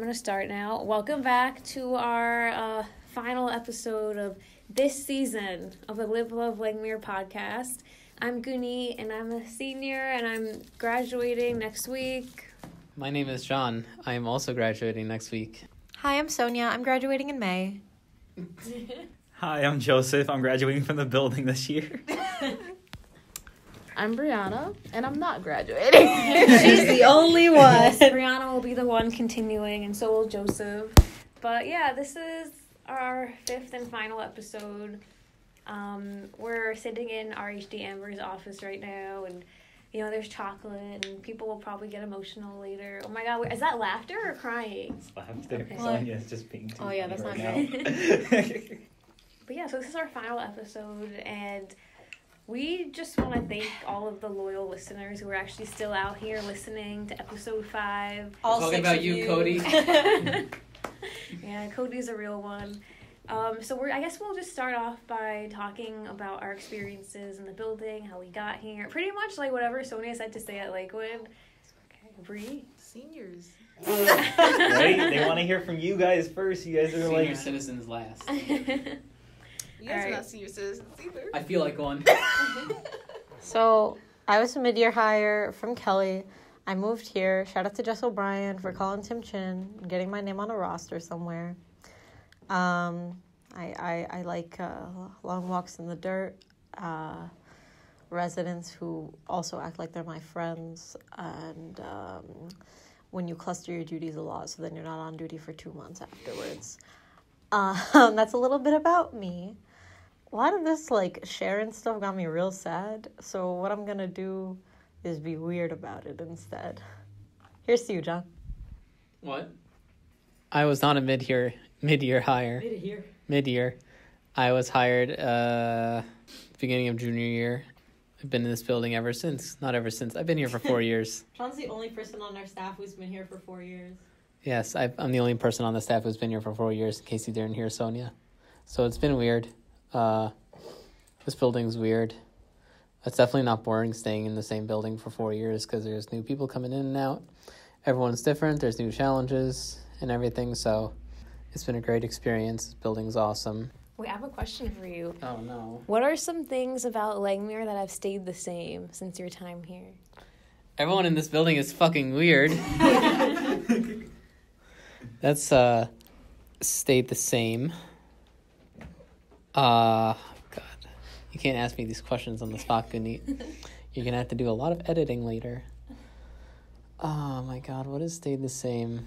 going to start now. Welcome back to our final episode of this season of the Live Love Langmuir podcast. I'm Guneet, and I'm a senior, and I'm graduating next week. My name is John. I am also graduating next week. Hi, I'm Sonia. I'm graduating in May. Hi, I'm Joseph. I'm graduating from the building this year. I'm Brianna, and I'm not graduating. She's the only one. Yes, Brianna will be the one continuing, and so will Joseph. But yeah, this is our fifth and final episode. We're sitting in RHD Amber's office right now, and you know, there's chocolate, and people will probably get emotional later. Oh my god, is that laughter or crying? It's laughter. Okay. Sonia's just being too funny that's right not now. But yeah, so this is our final episode, and we just want to thank all of the loyal listeners who are actually still out here listening to episode 5. All Talking six about of you, Cody. Yeah, Cody's a real one. So I guess we'll just start off by talking about our experiences in the building, how we got here. Pretty much like whatever Sonia said to say at Lakewood. Okay, Bree? Seniors. Right? They want to hear from you guys first. You guys are Senior like... citizens last. You guys Alright. are not senior citizens either. I feel like one. So, I was a mid-year hire from Kelly. I moved here. Shout out to Jess O'Brien for calling Tim Chin and getting my name on a roster somewhere. I like long walks in the dirt, residents who also act like they're my friends, and when you cluster your duties a lot, so then you're not on duty for 2 months afterwards. That's a little bit about me. A lot of this, sharing stuff got me real sad, so what I'm gonna do is be weird about it instead. Here's to you, John. What? I was not a mid-year hire. Mid-year. I was hired beginning of junior year. I've been in this building ever since. Not ever since. I've been here for 4 years. John's the only person on our staff who's been here for 4 years. Yes, I'm the only person on the staff who's been here for 4 years, in case you didn't hear Sonia. So it's been weird. This building's weird. It's definitely not boring staying in the same building for 4 years because there's new people coming in and out. Everyone's different. There's new challenges and everything. So it's been a great experience. This building's awesome. Wait, I have a question for you. Oh, no. What are some things about Langmuir that have stayed the same since your time here? Everyone in this building is fucking weird. That's stayed the same. God. You can't ask me these questions on the spot, Guneet. You're going to have to do a lot of editing later. Oh, my God. What has stayed the same?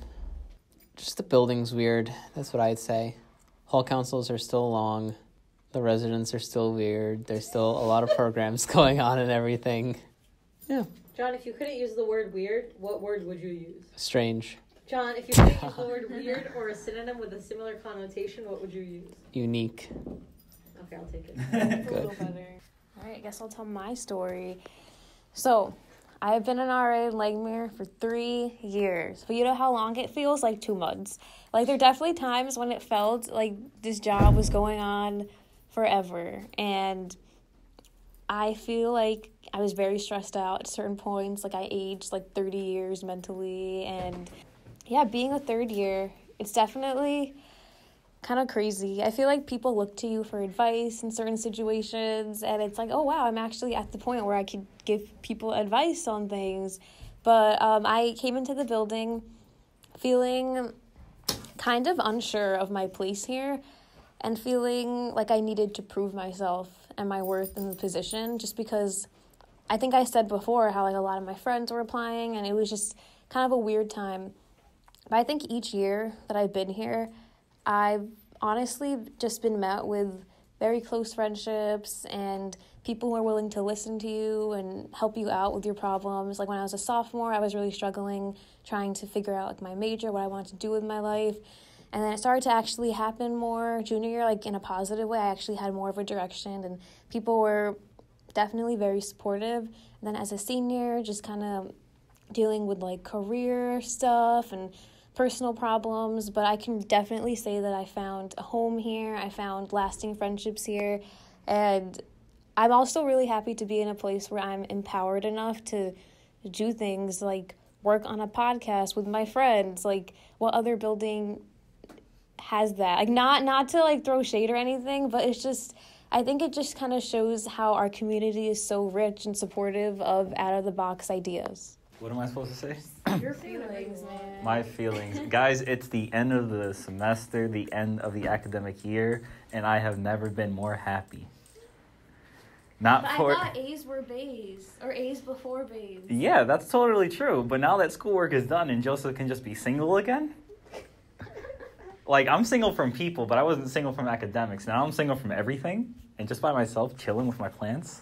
Just the building's weird. That's what I'd say. Hall councils are still long. The residents are still weird. There's still a lot of programs going on and everything. Yeah. John, if you couldn't use the word weird, what word would you use? Strange. John, if you couldn't use the word weird or a synonym with a similar connotation, what would you use? Unique. Okay, I'll take it. A little better. All right, I guess I'll tell my story. So, I've been an RA in Langmuir for 3 years. But you know how long it feels? Like 2 months. Like, there are definitely times when it felt like this job was going on forever. And I feel like I was very stressed out at certain points. Like, I aged 30 years mentally. And yeah, being a third year, it's definitely kind of crazy. I feel like people look to you for advice in certain situations, and it's like, oh wow, I'm actually at the point where I could give people advice on things. But I came into the building feeling kind of unsure of my place here and feeling like I needed to prove myself and my worth in the position, just because I think I said before how a lot of my friends were applying, and it was just kind of a weird time. But I think each year that I've been here, I've honestly just been met with very close friendships and people who are willing to listen to you and help you out with your problems. Like when I was a sophomore, I was really struggling trying to figure out my major, what I wanted to do with my life. And then it started to actually happen more junior year, in a positive way. I actually had more of a direction, and people were definitely very supportive. And then as a senior, just kind of dealing with career stuff and personal problems, but I can definitely say that I found a home here. I found lasting friendships here, and I'm also really happy to be in a place where I'm empowered enough to do things like work on a podcast with my friends. Like, what other building has that? Like, not to like throw shade or anything, but it's just, I think it just kind of shows how our community is so rich and supportive of out of the box ideas. What am I supposed to say? Your feelings, man. My feelings. Guys, it's the end of the semester, the end of the academic year, and I have never been more happy. Not But for... I thought A's were bays, or A's before bays. Yeah, that's totally true. But now that schoolwork is done and Joseph can just be single again, like, I'm single from people, but I wasn't single from academics. Now I'm single from everything and just by myself, chilling with my plants.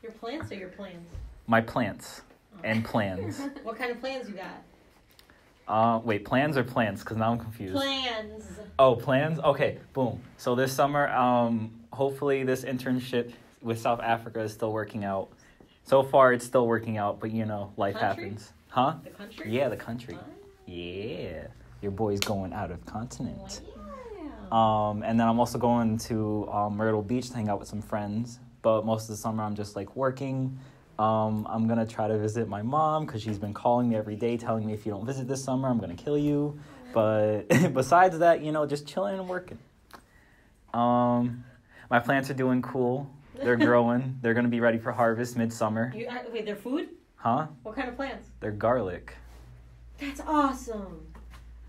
Your plants or your plans? My plants and plans. What kind of plans you got? Wait, plans or plants? Because now I'm confused. Plans. Oh, plans? Okay, boom. So this summer, hopefully this internship with South Africa is still working out. So far, it's still working out, but you know, life Country? happens. Huh? The country? Yeah, the country. Wow. Yeah. Your boy's going out of continent. Wow. And then I'm also going to Myrtle Beach to hang out with some friends. But most of the summer, I'm just like working. I'm going to try to visit my mom because she's been calling me every day telling me if you don't visit this summer, I'm going to kill you. But besides that, you know, just chilling and working. My plants are doing cool. They're growing. They're going to be ready for harvest midsummer. Wait, they're food? Huh? What kind of plants? They're garlic. That's awesome.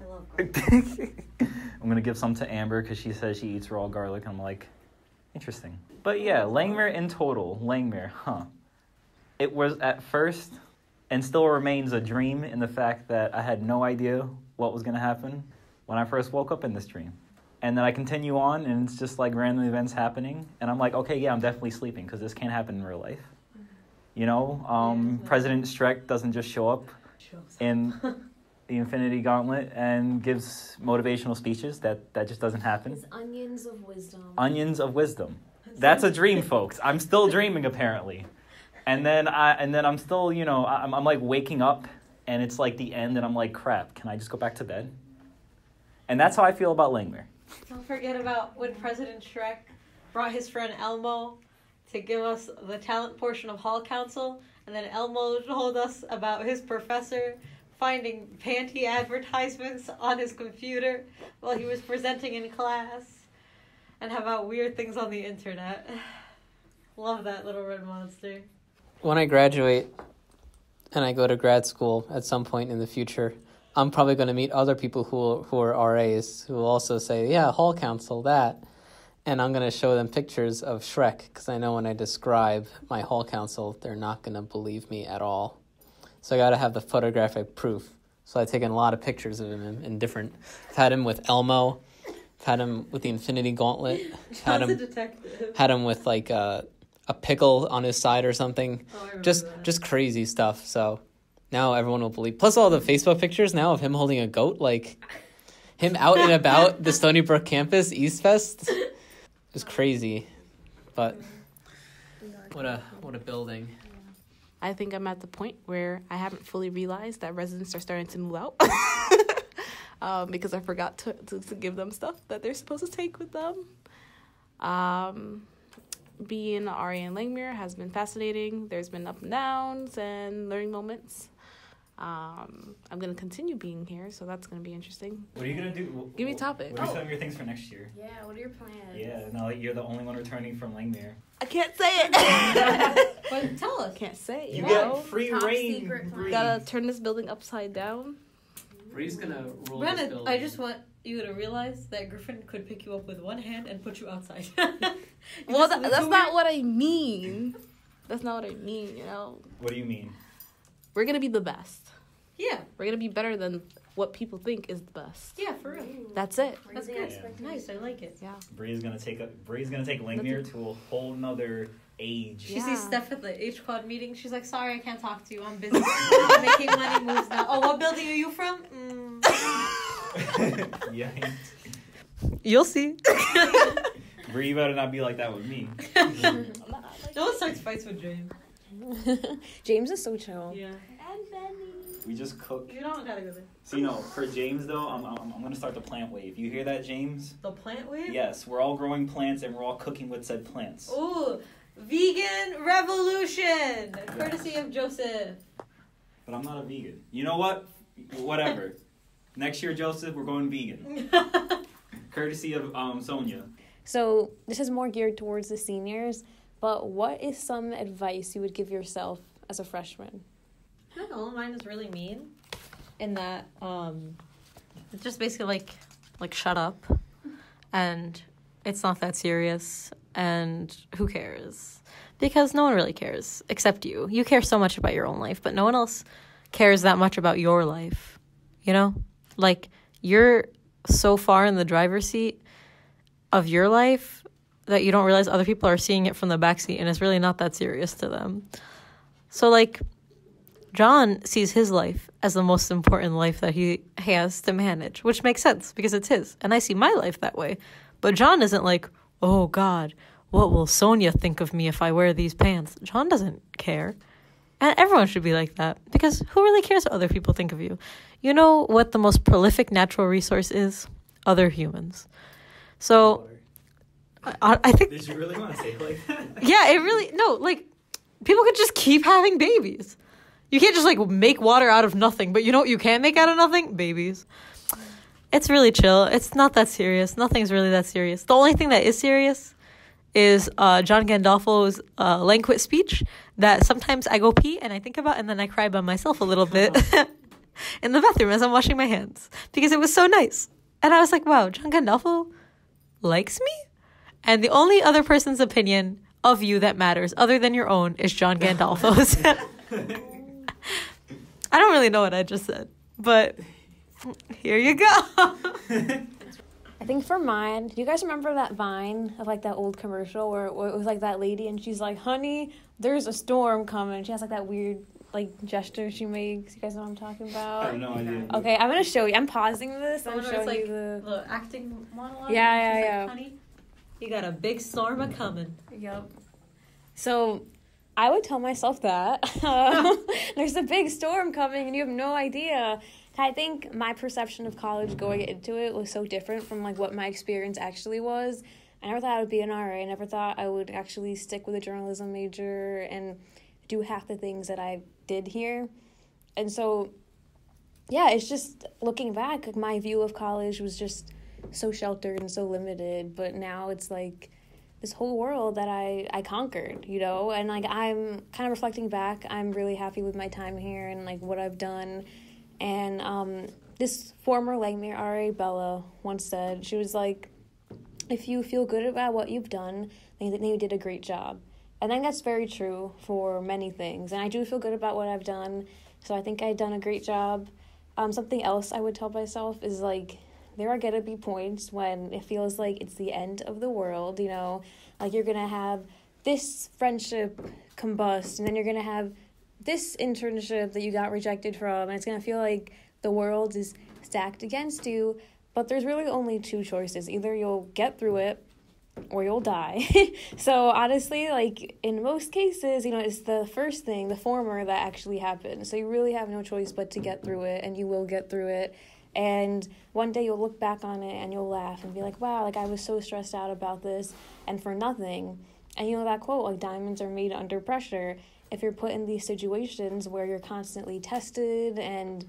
I love garlic. I'm going to give some to Amber because she says she eats raw garlic. And I'm like, interesting. But yeah, Langmuir in total. Langmuir, huh. It was at first and still remains a dream in the fact that I had no idea what was going to happen when I first woke up in this dream. And then I continue on, and it's just like random events happening. And I'm like, okay, yeah, I'm definitely sleeping because this can't happen in real life. You know, President Shrek doesn't just show up in the Infinity Gauntlet and gives motivational speeches. That just doesn't happen. It's onions of wisdom. Onions of wisdom. That's a dream, folks. I'm still dreaming, apparently. And then I'm still, you know, I'm like waking up, and it's like the end, and I'm like, crap, can I just go back to bed? And that's how I feel about Langmuir. Don't forget about when President Shrek brought his friend Elmo to give us the talent portion of Hall Council, and then Elmo told us about his professor finding panty advertisements on his computer while he was presenting in class, and about weird things on the internet. Love that little red monster. When I graduate and I go to grad school at some point in the future, I'm probably going to meet other people who are RAs who will also say, yeah, Hall Council, that. And I'm going to show them pictures of Shrek because I know when I describe my Hall Council, they're not going to believe me at all. So I got to have the photographic proof. So I've taken a lot of pictures of him in different... I've had him with Elmo. I've had him with the Infinity Gauntlet. John's a detective. Had him with like a pickle on his side or something. Oh, I remember that. Just crazy stuff. So now everyone will believe. Plus all the Facebook pictures now of him holding a goat, like him out and about the Stony Brook campus, East Fest. It's crazy. But what a building. I think I'm at the point where I haven't fully realized that residents are starting to move out. Because I forgot to give them stuff that they're supposed to take with them. Being an RA in Langmuir has been fascinating. There's been up and downs and learning moments. I'm going to continue being here, so that's going to be interesting. What are you going to do? Give me a topic. What are some of your things for next year? Yeah, what are your plans? Yeah, now you're the only one returning from Langmuir. I can't say it. But tell us. Can't say it. You You get know? free Top reign. secret Bree. Gotta turn this building upside down. Bree's gonna rule this Brianna, building. I just want you to realize that Griffin could pick you up with one hand and put you outside. Well, that's not what I mean. That's not what I mean, you know? What do you mean? We're gonna be the best. Yeah, We're gonna be better than what people think is the best. yeah, for real. That's it. That's Raising good. expectations. Nice, I like it. Yeah. Bree's gonna take Langmuir to a whole nother age. She Yeah. sees Steph at the H-Quad meeting. She's like, sorry, I can't talk to you. I'm busy. I'm making money moves now. Oh, what building are you from? Yeah. You'll see. Bree, you better not be like that with me. No one starts fights with James. James is so chill. Yeah. And Benny. We just cook. You don't gotta go there. So for James though, I'm gonna start the plant wave. You hear that, James? The plant wave? Yes, we're all growing plants and we're all cooking with said plants. Ooh, vegan revolution! Courtesy of Joseph. but I'm not a vegan. You know what? Whatever. Next year, Joseph, we're going vegan. Courtesy of Sonia. So this is more geared towards the seniors, but what is some advice you would give yourself as a freshman? I feel like all of mine is really mean in that it's just basically like shut up and it's not that serious and who cares? Because no one really cares except you. You care so much about your own life, but no one else cares that much about your life. You know? Like, you're so far in the driver's seat of your life that you don't realize other people are seeing it from the backseat, and it's really not that serious to them. So, like, John sees his life as the most important life that he has to manage, which makes sense because it's his. And I see my life that way. But John isn't like, oh, God, what will Sonia think of me if I wear these pants? John doesn't care. And everyone should be like that because who really cares what other people think of you? You know what the most prolific natural resource is? Other humans. So I think... Did you really want to say it like that? Yeah, it really... No, like, people could just keep having babies. You can't just, like, make water out of nothing. But you know what you can make out of nothing? Babies. It's really chill. It's not that serious. Nothing's really that serious. The only thing that is serious is John Gandolfo's Langmuir speech that sometimes I go pee and I think about and then I cry by myself a little bit in the bathroom as I'm washing my hands because it was so nice. And I was like, wow, John Gandolfo likes me? And the only other person's opinion of you that matters other than your own is John Gandolfo's. I don't really know what I just said, but here you go. I think for mine, do you guys remember that Vine of like that old commercial where it was like that lady and she's like, honey, there's a storm coming. She has like that weird like gesture she makes. You guys know what I'm talking about? I have no idea. Okay, I'm going to show you. I'm pausing this. I'm showing like you the acting monologue. Yeah. Like, honey, you got a big storm a coming. Yep. So I would tell myself that. There's a big storm coming and you have no idea. I think my perception of college going into it was so different from like what my experience actually was. I never thought I would be an RA. I never thought I would actually stick with a journalism major and do half the things that I did here. And so, yeah, it's just looking back, like, my view of college was just so sheltered and so limited. But now it's like this whole world that I conquered, you know? And like I'm kind of reflecting back, I'm really happy with my time here and like what I've done. And this former Langmuir RA, Bella, once said, she was like, if you feel good about what you've done, then you did a great job. I think that's very true for many things. And I do feel good about what I've done. So I think I've done a great job. Something else I would tell myself is like, there are going to be points when it feels like it's the end of the world, you know, like you're going to have this friendship combust and then you're going to have this internship that you got rejected from, and it's going to feel like the world is stacked against you, but there's really only two choices. Either you'll get through it or you'll die. So honestly, like in most cases, you know, it's the first thing, the former, that actually happens. So you really have no choice but to get through it, and you will get through it. And one day you'll look back on it and you'll laugh and be like, wow, like I was so stressed out about this and for nothing. And you know that quote, like diamonds are made under pressure. If you're put in these situations where you're constantly tested and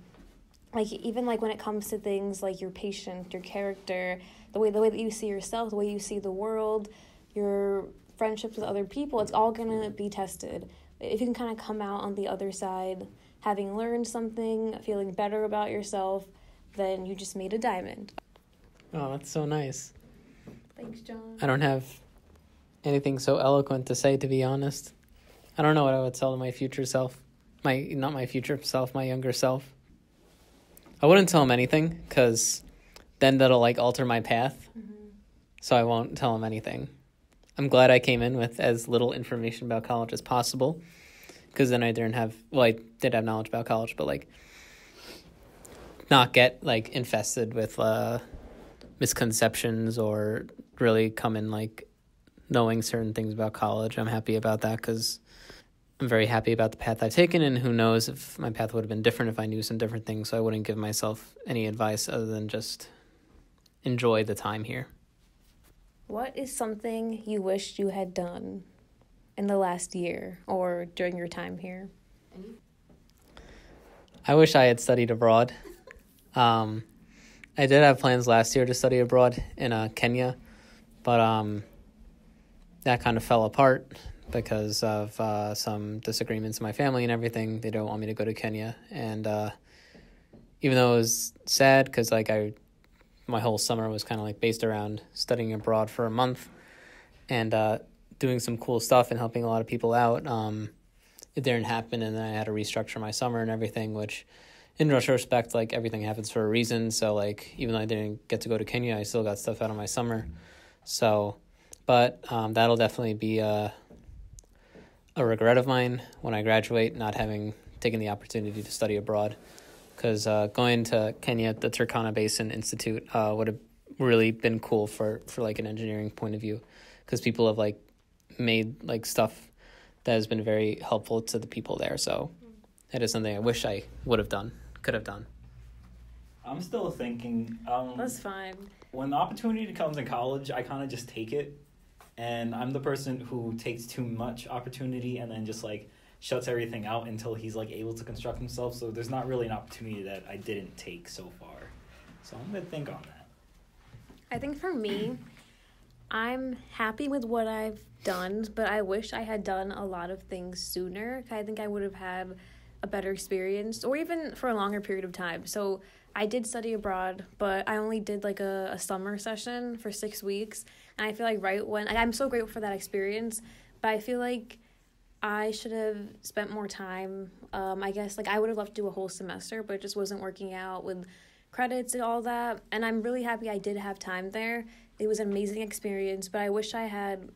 like even like when it comes to things like your patience, your character, the way that you see yourself, the way you see the world, your friendships with other people, it's all gonna be tested. If you can kind of come out on the other side having learned something, feeling better about yourself, then you just made a diamond. Oh, that's so nice. Thanks, John. I don't have anything so eloquent to say, to be honest. I don't know what I would tell my future self. Not my future self, my younger self. I wouldn't tell him anything, because then that'll, like, alter my path. Mm-hmm. So I won't tell him anything. I'm glad I came in with as little information about college as possible, because then I didn't have... Well, I did have knowledge about college, but, like, not get, like, infested with misconceptions or really come in, like, knowing certain things about college. I'm happy about that, because I'm very happy about the path I've taken, and who knows if my path would have been different if I knew some different things, so I wouldn't give myself any advice other than just enjoy the time here. What is something you wished you had done in the last year or during your time here? I wish I had studied abroad. I did have plans last year to study abroad in Kenya, but that kind of fell apart because of some disagreements in my family and everything. They don't want me to go to Kenya, and even though it was sad because my whole summer was kind of like based around studying abroad for a month and doing some cool stuff and helping a lot of people out. It didn't happen, and then I had to restructure my summer and everything, which in retrospect, like, everything happens for a reason. So, like, even though I didn't get to go to Kenya, I still got stuff out of my summer. So, but that'll definitely be a regret of mine when I graduate, not having taken the opportunity to study abroad. Because going to Kenya at the Turkana Basin Institute would have really been cool for like an engineering point of view, because people have like made like stuff that has been very helpful to the people there. So that is something I wish I could have done. I'm still thinking. That's fine. When the opportunity comes in college, I kind of just take it, and I'm the person who takes too much opportunity and then just like shuts everything out until he's like able to construct himself. So there's not really an opportunity that I didn't take so far. So I'm gonna think on that. I think for me, I'm happy with what I've done, but I wish I had done a lot of things sooner. I think I would have had a better experience, or even for a longer period of time. So I did study abroad, but I only did like a summer session for 6 weeks. And I feel like I'm so grateful for that experience, but I feel like I should have spent more time. I guess like I would have loved to do a whole semester, but it just wasn't working out with credits and all that. And I'm really happy I did have time there. It was an amazing experience, but I wish I had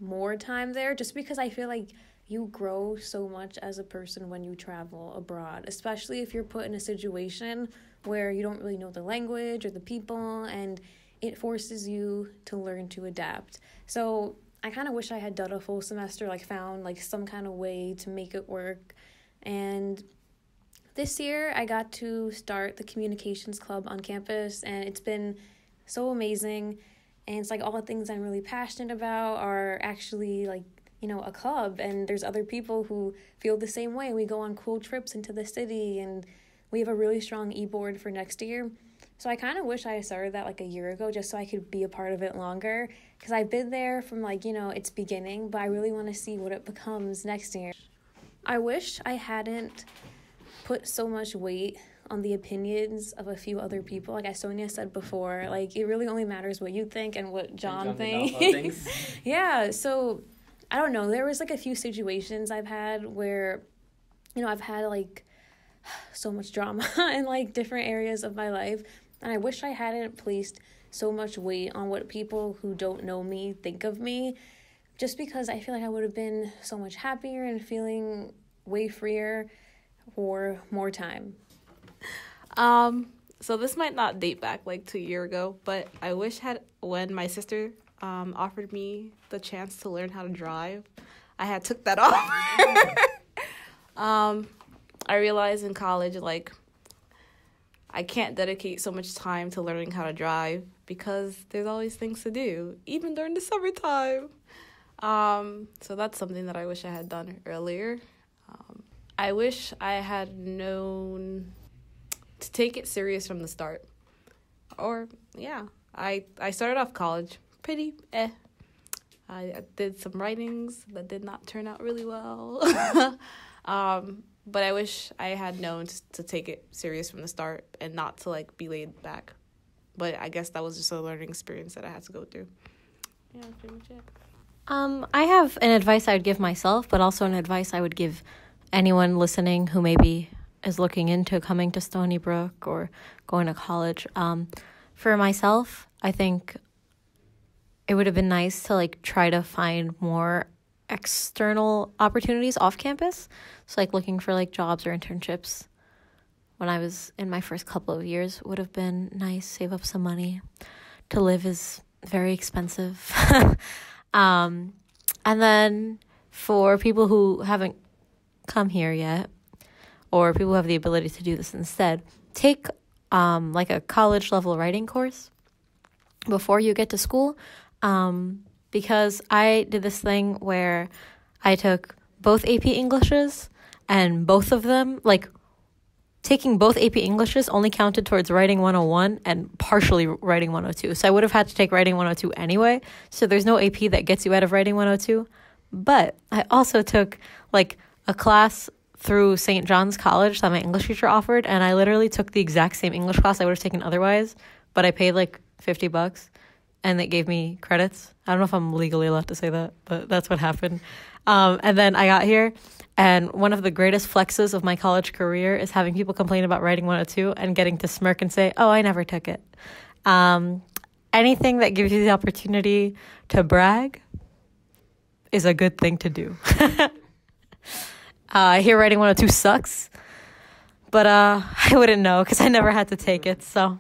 more time there, just because I feel like you grow so much as a person when you travel abroad, especially if you're put in a situation where you don't really know the language or the people, and it forces you to learn to adapt. So I kind of wish I had done a full semester, like found like some kind of way to make it work. And this year I got to start the communications club on campus, and it's been so amazing. And it's like all the things I'm really passionate about are actually like, you know, a club, and there's other people who feel the same way. We go on cool trips into the city, and we have a really strong e-board for next year. So I kind of wish I started that like a year ago, just so I could be a part of it longer, because I've been there from like, you know, its beginning, but I really want to see what it becomes next year. I wish I hadn't put so much weight on the opinions of a few other people. Like Sonia said before, like it really only matters what you think and what John thinks. Yeah, so I don't know. There was like a few situations I've had where, you know, I've had like so much drama in like different areas of my life, and I wish I hadn't placed so much weight on what people who don't know me think of me, just because I feel like I would have been so much happier and feeling way freer for more time. So this might not date back like to a year ago, but I wish when my sister offered me the chance to learn how to drive, I had took that off. I realized in college, like, I can't dedicate so much time to learning how to drive because there's always things to do, even during the summertime. So that's something that I wish I had done earlier. I wish I had known to take it serious from the start. Or, yeah, I started off college pretty I did some writings that did not turn out really well. But I wish I had known to take it serious from the start and not to, like, be laid back. But I guess that was just a learning experience that I had to go through. Yeah, that's pretty much it. I have an advice I would give myself, but also an advice I would give anyone listening who maybe is looking into coming to Stony Brook or going to college. For myself, I think it would have been nice to like try to find more external opportunities off campus. So like looking for like jobs or internships when I was in my first couple of years would have been nice. Save up some money. To live is very expensive. And then for people who haven't come here yet, or people who have the ability to do this instead, take like a college level writing course before you get to school, because I did this thing where I took both AP Englishes, and both of them, like, taking both AP Englishes only counted towards writing 101 and partially writing 102. So I would have had to take writing 102 anyway. So there's no AP that gets you out of writing 102. But I also took like a class through St. John's College that my English teacher offered, and I literally took the exact same English class I would have taken otherwise, but I paid like $50 and it gave me credits. I don't know if I'm legally allowed to say that, but that's what happened. And then I got here, and one of the greatest flexes of my college career is having people complain about writing 102 and getting to smirk and say, oh, I never took it. Anything that gives you the opportunity to brag is a good thing to do. I hear writing 102 sucks, but I wouldn't know because I never had to take it. So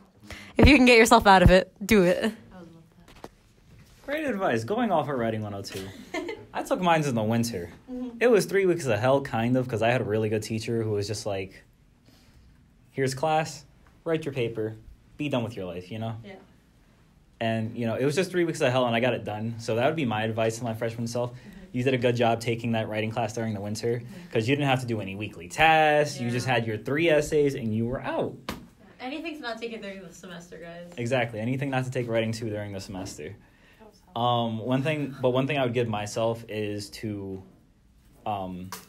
if you can get yourself out of it, do it. Great advice. Going off of writing 102. I took mine in the winter. It was 3 weeks of hell, kind of, because I had a really good teacher who was just like, here's class, write your paper, be done with your life, you know? Yeah. And, you know, it was just 3 weeks of hell, and I got it done. So that would be my advice to my freshman self. You did a good job taking that writing class during the winter because you didn't have to do any weekly tests. Yeah. You just had your 3 essays, and you were out. Anything to not take it during the semester, guys. Exactly. Anything not to take writing 2 during the semester. One thing I would give myself is to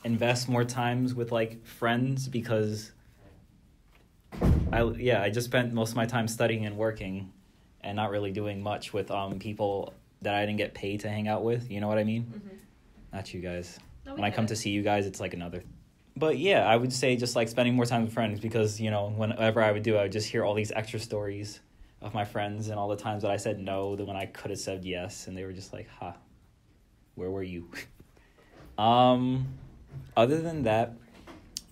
invest more times with like friends, because I just spent most of my time studying and working and not really doing much with people that I didn't get paid to hang out with. You know what I mean? Mm-hmm. Not you guys. No, when I come to see you guys, it's like another. But yeah, I would say just like spending more time with friends, because, you know, whenever I would just hear all these extra stories of my friends and all the times that I said no, that when I could have said yes, and they were just like, where were you? Other than that,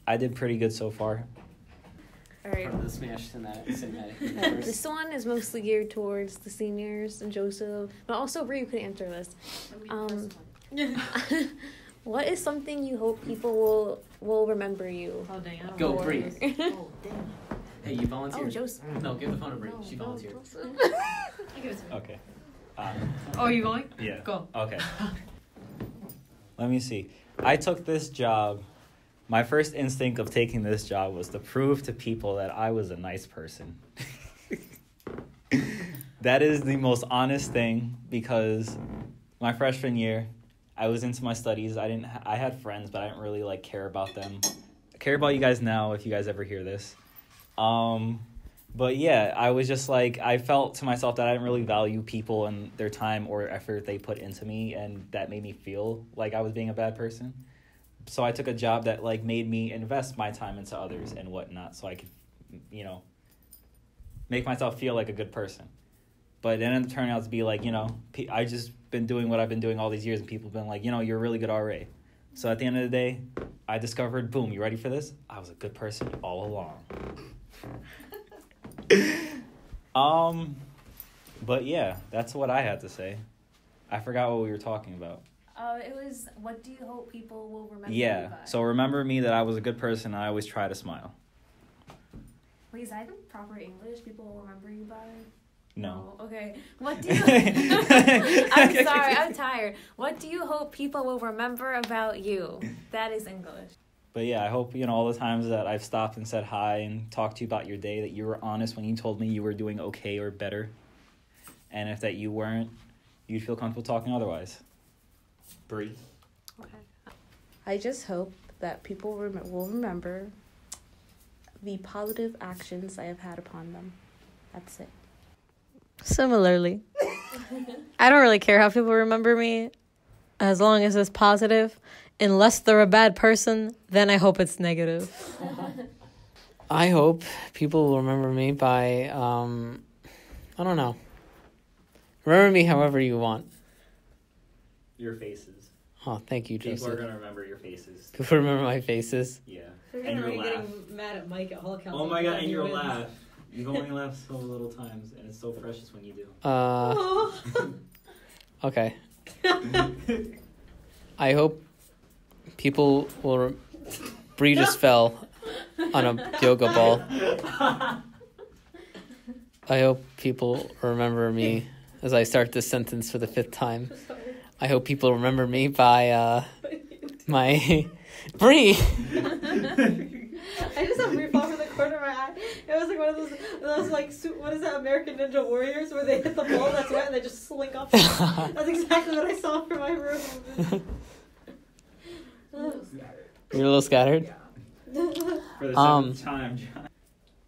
I did pretty good so far. All right. Part of the Smash cinematic. This one is mostly geared towards the seniors and Joseph, but also Bree, you could answer this. What is something you hope people will remember you? Oh dang! Go Bree. Oh damn! Hey, you volunteered. Oh, Joseph. No, give the phone to Bree. She volunteered. Okay. Oh, are you going? Yeah. Go. Okay. Let me see. I took this job. My first instinct of taking this job was to prove to people that I was a nice person. That is the most honest thing, because my freshman year, I was into my studies. I had friends, but I didn't really like care about them. I care about you guys now if you guys ever hear this. But yeah, I was just like, I felt to myself that I didn't really value people and their time or effort they put into me, and that made me feel like I was being a bad person. So I took a job that like made me invest my time into others and whatnot, so I could, you know, make myself feel like a good person. But it ended up turning out to be like, you know, I just been doing what I've been doing all these years, and people have been like, you know, you're a really good RA. So at the end of the day, I discovered, boom, you ready for this? I was a good person all along. But yeah, that's what I had to say. I forgot what we were talking about. It was, what do you hope people will remember you by? So remember me that I was a good person, and I always try to smile. Wait, is that the proper English people will remember you by? No. Oh, okay. What do you... I'm sorry, I'm tired. What do you hope people will remember about you? That is English. But yeah, I hope, you know, all the times that I've stopped and said hi and talked to you about your day, that you were honest when you told me you were doing okay or better. And if that you weren't, you'd feel comfortable talking otherwise. Bree. Okay. I just hope that people will remember the positive actions I have had upon them. That's it. Similarly, I don't really care how people remember me, as long as it's positive. Unless they're a bad person, then I hope it's negative. I hope people will remember me by, I don't know. Remember me however you want. Your faces. Oh, thank you, Joseph. People are going to remember your faces. People remember my faces? Yeah. And your laugh. Getting mad at Mike at Hall Council. Oh my god, and your laugh. You've only laughed so little times, and it's so precious when you do. Okay. I hope people will... Bree just fell on a yoga ball. I hope people remember me as I start this sentence for the 5th time. I hope people remember me by my... Bree! I just have Bree fall for the court. those what is that, American Ninja Warriors, where they hit the ball that's wet and they just slink off. That's exactly what I saw for my room. You're a little scattered? For the seventh time, John.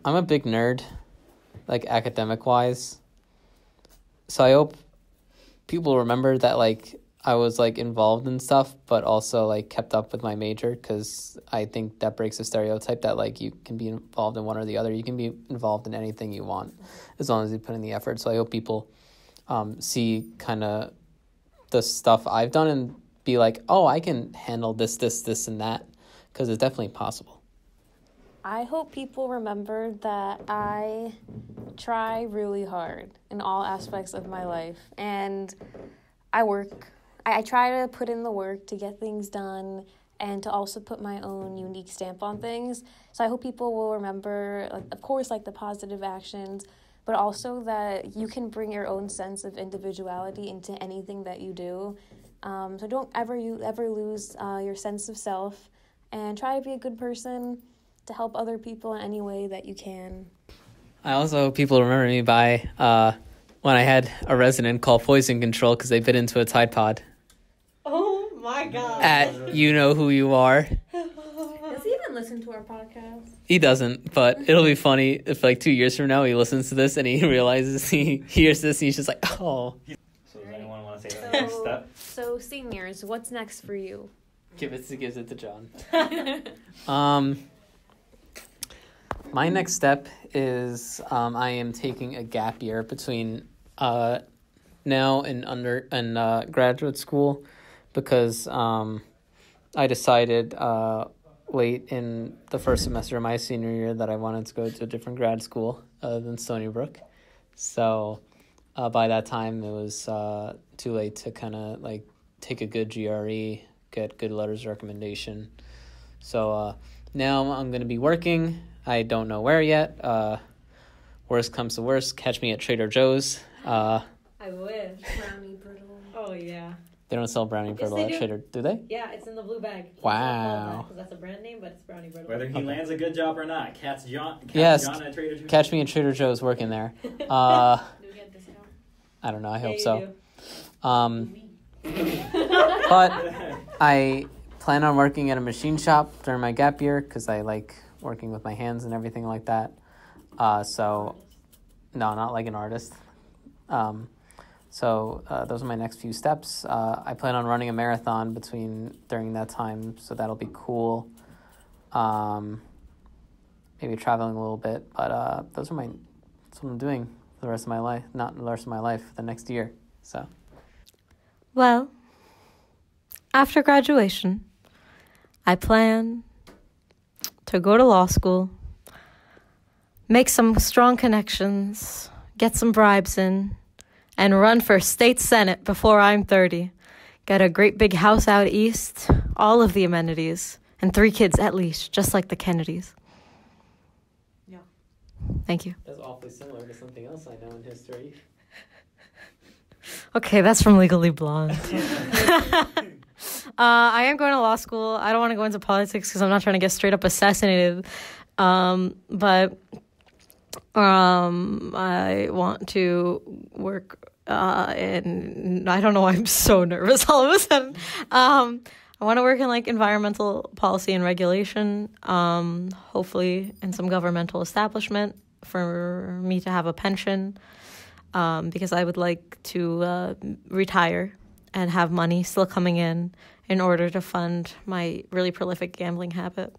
I'm a big nerd, like academic-wise. So I hope people remember that I was involved in stuff, but also kept up with my major, because I think that breaks the stereotype that you can be involved in one or the other. You can be involved in anything you want as long as you put in the effort. So I hope people see kind of the stuff I've done and be like, oh, I can handle this, and that, because it's definitely possible. I hope people remember that I try really hard in all aspects of my life, and I work. I try to put in the work to get things done and to also put my own unique stamp on things. So I hope people will remember, of course, the positive actions, but also that you can bring your own sense of individuality into anything that you do. So don't ever lose your sense of self, and try to be a good person to help other people in any way that you can. I also hope people remember me by when I had a resident call poison control because they bit into a Tide Pod. Oh my God. At You Know Who You Are. Does he even listen to our podcast? He doesn't, but it'll be funny if 2 years from now he listens to this and he realizes he hears this and he's just like, oh. So does anyone want to say the next step? So seniors, what's next for you? Gives it to John. My next step is I am taking a gap year between now and graduate school, because I decided late in the first semester of my senior year that I wanted to go to a different grad school than Stony Brook. So by that time it was too late to kind of take a good GRE, get good letters of recommendation. So now I'm going to be working. I don't know where yet. Worst comes to worst, catch me at Trader Joe's. I wish. Brownie brittle. Oh, yeah. They don't sell brownie brittle at Trader, do they? Yeah, it's in the blue bag. Wow. Because that's a brand name, but it's brownie brittle. Whether he lands a good job or not, John Yes, at Trader Joe's. catch me at Trader Joe's working there. Do we get a discount? I don't know, I Yeah, hope you so. do. But I plan on working at a machine shop during my gap year because I like working with my hands and everything like that. So, no, not like an artist. So those are my next few steps. I plan on running a marathon during that time, so that'll be cool. Maybe traveling a little bit, but that's what I'm doing for the rest of my life. Not the rest of my life, the next year. So. Well, after graduation, I plan to go to law school, make some strong connections, get some bribes in, and run for state senate before I'm 30. Get a great big house out east, all of the amenities, and 3 kids at least, just like the Kennedys. Yeah. Thank you. That's awfully similar to something else I know in history. Okay, that's from Legally Blonde. I am going to law school. I don't want to go into politics because I'm not trying to get straight up assassinated. But I want to work in, I don't know why I'm so nervous all of a sudden. I want to work in environmental policy and regulation, hopefully in some governmental establishment for me to have a pension, because I would like to retire and have money still coming in order to fund my really prolific gambling habit.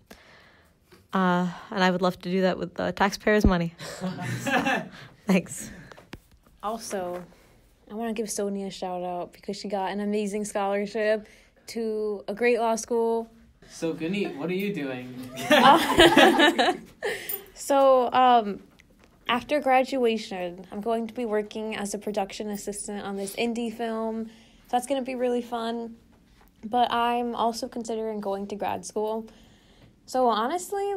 And I would love to do that with taxpayers' money. Thanks. Also, I want to give Sonia a shout out because she got an amazing scholarship to a great law school. So, Guneet, what are you doing? So, after graduation, I'm going to be working as a production assistant on this indie film. So that's going to be really fun. But I'm also considering going to grad school. So honestly,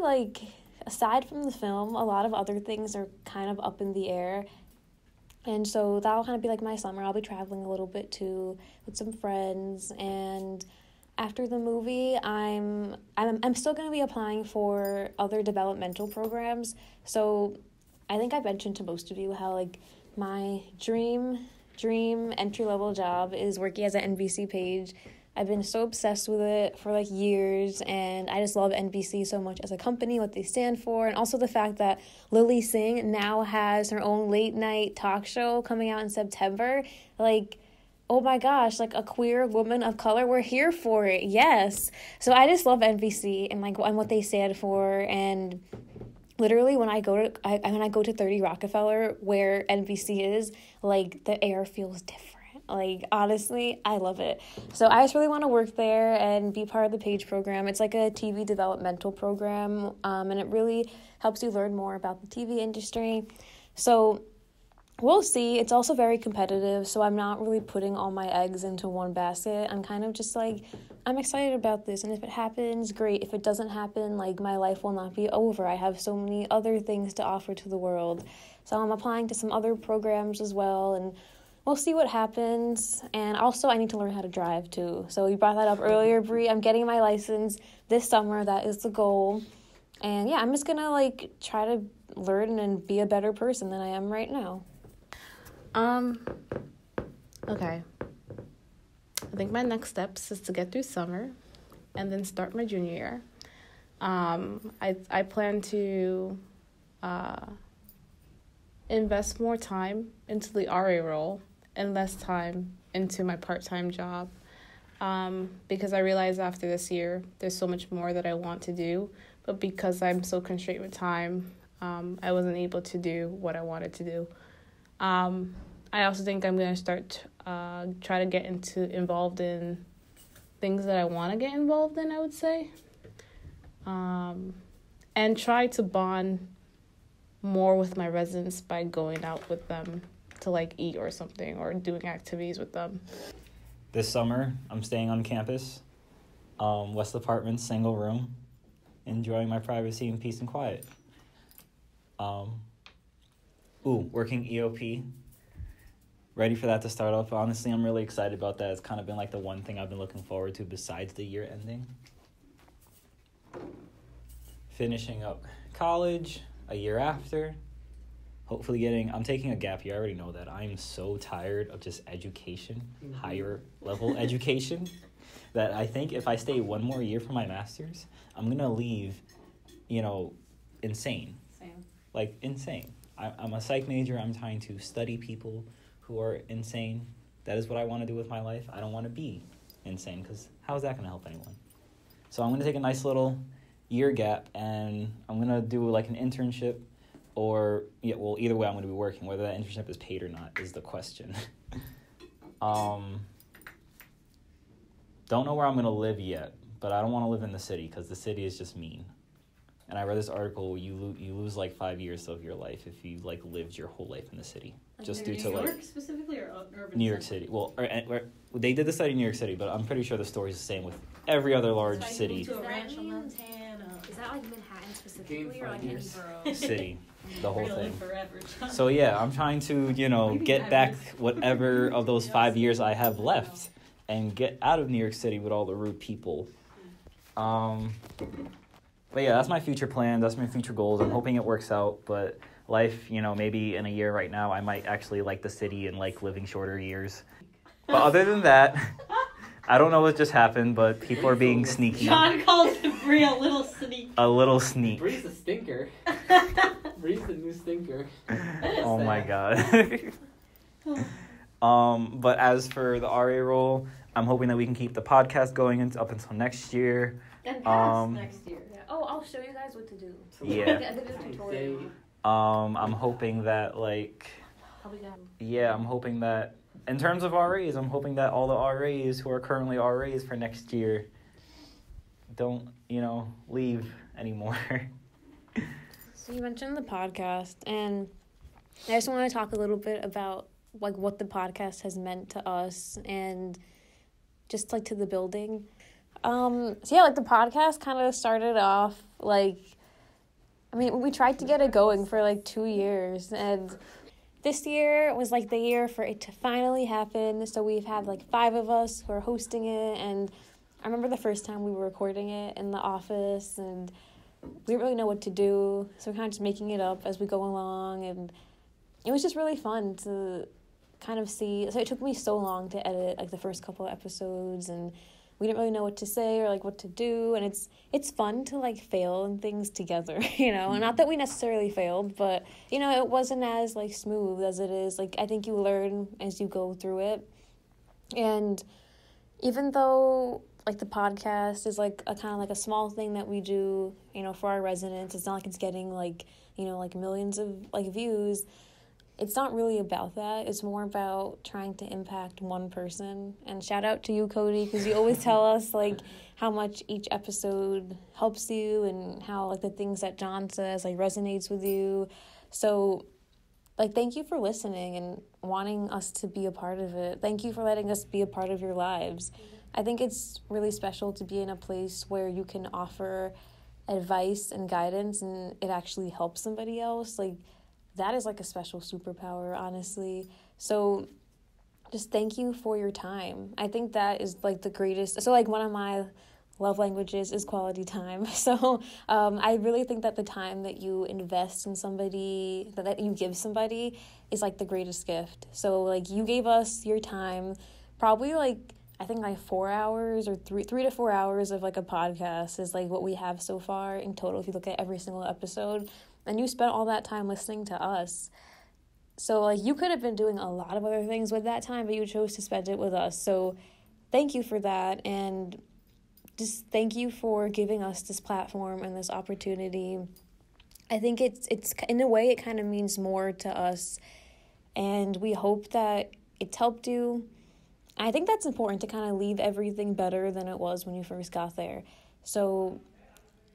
aside from the film, a lot of other things are kind of up in the air. And so that'll kind of be my summer. I'll be traveling a little bit too with some friends. And after the movie, I'm still going to be applying for other developmental programs. So I think I mentioned to most of you how, like, my dream entry-level job is working as an NBC page. I've been so obsessed with it for, like, years, and I just love NBC so much as a company, what they stand for, and also the fact that Lily Singh now has her own late-night talk show coming out in September. Like, oh my gosh, like, a queer woman of color, we're here for it, yes. So I just love NBC and, like, and what they stand for, and literally when I go to 30 Rockefeller, where NBC is, like, the air feels different. Like, honestly, I love it. So I just really want to work there and be part of the PAGE program. It's like a TV developmental program, and it really helps you learn more about the TV industry. So we'll see. It's also very competitive, so I'm not really putting all my eggs into one basket. I'm kind of just like, I'm excited about this, and if it happens, great. If it doesn't happen, like, my life will not be over. I have so many other things to offer to the world. So I'm applying to some other programs as well, and we'll see what happens. And also, I need to learn how to drive, too. So you brought that up earlier, Bri. I'm getting my license this summer. That is the goal. And, yeah, I'm just going to, like, try to learn and be a better person than I am right now. Okay. I think my next steps is to get through summer and then start my junior year. I plan to invest more time into the RA role and less time into my part-time job, because I realized after this year there's so much more that I want to do, but because I'm so constrained with time, I wasn't able to do what I wanted to do. I also think I'm going to start try to get involved in things that I want to get involved in, I would say. And try to bond more with my residents by going out with them to, like, eat or something, or doing activities with them. This summer, I'm staying on campus, West Apartment, single room, enjoying my privacy and peace and quiet. Working EOP. Ready for that to start up. Honestly, I'm really excited about that. It's kind of been like the one thing I've been looking forward to besides the year ending. Finishing up college a year after. Hopefully I'm taking a gap year. I already know that. I'm so tired of just education, higher level education, that I think if I stay one more year for my master's, I'm going to leave, insane. Same. Like, insane. I'm a psych major. I'm trying to study people who are insane. That is what I want to do with my life. I don't want to be insane, because how is that going to help anyone? So I'm going to take a nice little year gap, and I'm going to do, like, an internship, or, either way I'm going to be working. Whether that internship is paid or not is the question. Don't know where I'm going to live yet, but I don't want to live in the city, because the city is just mean. And I read this article, you lose, like, 5 years of your life if you, like, lived your whole life in the city. Like just New due to, York like, specifically, or urban New York center? City. Well, they did the study in New York City, but I'm pretty sure the story's the same with every other large city. To a ranch on Montana. Is that, like, Manhattan specifically, or, like, any borough? City, the whole Really thing. forever. So yeah, I'm trying to, get back whatever of those 5 years I have left and get out of New York City with all the rude people. But yeah, that's my future plan. That's my future goals. I'm hoping it works out, but life, maybe in a year right now, I might actually like the city and like living shorter years. But other than that, I don't know what just happened, but people are being sneaky. John calls Bri a little sneak. A little sneak. Bree's a stinker. Bree's the new stinker. Oh my god. But as for the RA role, I'm hoping that we can keep the podcast going up until next year. And past next year. Yeah. Oh, I'll show you guys what to do. Yeah. I did a tutorial. I'm hoping that, like, I'm hoping that, in terms of RAs, I'm hoping that all the RAs who are currently RAs for next year don't, leave anymore. So you mentioned the podcast, and I just want to talk a little bit about, like, what the podcast has meant to us and just, like, to the building. So yeah, like, the podcast kind of started off, like, we tried to get it going for, like, 2 years, and this year was, like, the year for it to finally happen. So we've had, like, 5 of us who are hosting it, and I remember the first time we were recording it in the office, and we didn't really know what to do, so we're kind of just making it up as we go along, and it was just really fun to kind of see. So it took me so long to edit like the first couple of episodes, and we didn't really know what to say or like what to do, and it's fun to like fail and things together, you know. And not that we necessarily failed, but you know, it wasn't as like smooth as it is. Like I think you learn as you go through it, and even though like the podcast is like a kind of like a small thing that we do, you know, for our residents, it's not like it's getting like, you know, like millions of like views. It's not really about that. It's more about trying to impact one person. And shout out to you, Cody, because you always tell us like how much each episode helps you and how like the things that John says like resonates with you. So like thank you for listening and wanting us to be a part of it. Thank you for letting us be a part of your lives. I think it's really special to be in a place where you can offer advice and guidance and it actually helps somebody else. Like that is like a special superpower, honestly. So just thank you for your time. I think that is like the greatest. So like one of my love languages is quality time. So I really think that the time that you invest in somebody, that you give somebody is like the greatest gift. So like you gave us your time, probably like I think like 4 hours or 3 to 4 hours of like a podcast is like what we have so far in total if you look at every single episode. And you spent all that time listening to us. So, like, you could have been doing a lot of other things with that time, but you chose to spend it with us. So, thank you for that. And just thank you for giving us this platform and this opportunity. I think it's in a way, it kind of means more to us. And we hope that it's helped you. I think that's important to kind of leave everything better than it was when you first got there. So,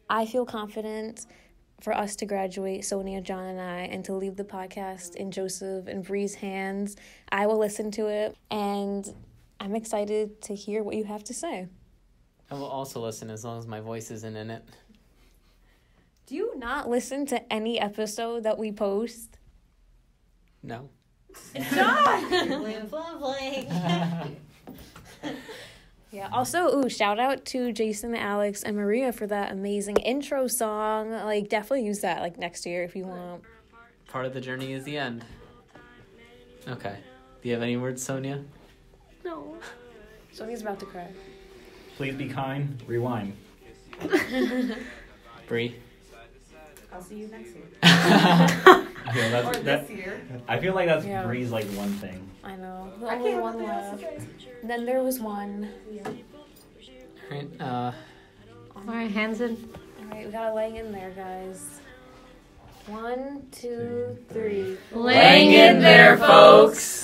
I feel confident for us to graduate, Sonia, John, and I, and to leave the podcast in Joseph and Bree's hands. I will listen to it, and I'm excited to hear what you have to say. I will also listen as long as my voice isn't in it. Do you not listen to any episode that we post? No. Yeah, also, shout out to Jason, Alex, and Maria for that amazing intro song. Like, definitely use that, like, next year if you want. Part of the journey is the end. Okay. Do you have any words, Sonia? No. Sonia's about to cry. Please be kind. Rewind. Bree? I'll see you next year. Or this year. I feel like that's Bree's like one thing. I know. I Only can't one remember left. the else. Then there was one. Alright, Alright, hands in. Alright, we gotta lay in there, guys. 1, 2, 3. Laying in there, folks.